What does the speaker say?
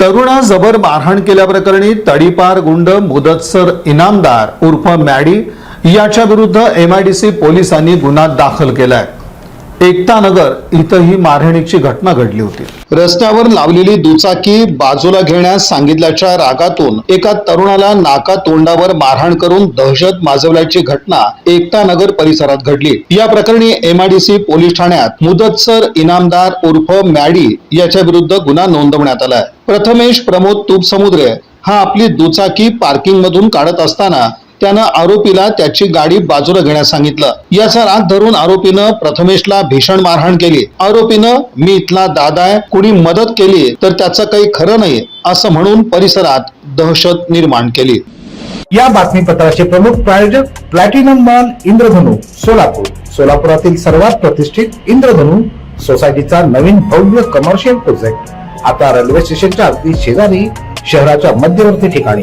तरुणा जबर मारहाण केल्याप्रकरणी तडीपार गुंड मुदतसर इनामदार उर्फ मॅडी याच्या विरुद्ध MIDC पोलिसांनी गुन्हा दाखल केलाय। एकता नगर इथं ही मारहाणीची घटना घडली होती। रस्त्यावर लावलेली दुचाकी बाजूला घेण्यास सांगितल्याच्या रागातून एका तरुणाला नाका तोंडावर मारहाण करून दहशत माजवल्याची घटना एकता नगर परिसरात घडली। या प्रकरणी MIDC पोलीस ठाण्यात मुदतसर इनामदार उर्फ मॅडी याच्या विरुद्ध गुन्हा नोंदवण्यात आलाय। प्रथमेश प्रमोद तुपसमुद्रे हा आपली दुचाकी पार्किंग मधून काढत असताना त्यानं आरोपीला त्याची गाडी बाजूला घेण्यास सांगितलं। याचा राग धरून आरोपीनं प्रथमेशला भीषण मारहाण केली। आरोपीनं मी इथला दादा आहे, कुणी मदत केली तर त्याचं काही खरं नाही असं म्हणून परिसरात दहशत निर्माण केली। या बातमीपत्राचे प्रमुख प्रायोजक प्लॅटिनम मॉल इंद्रधनु सोलापूर। सोलापुरातील सर्वात प्रतिष्ठित इंद्रधनु सोसायटीचा नवीन भव्य कमर्शियल प्रोजेक्ट आता रेल्वे स्टेशनच्या अगदी शेजारी शहराच्या मध्यवर्ती ठिकाणी।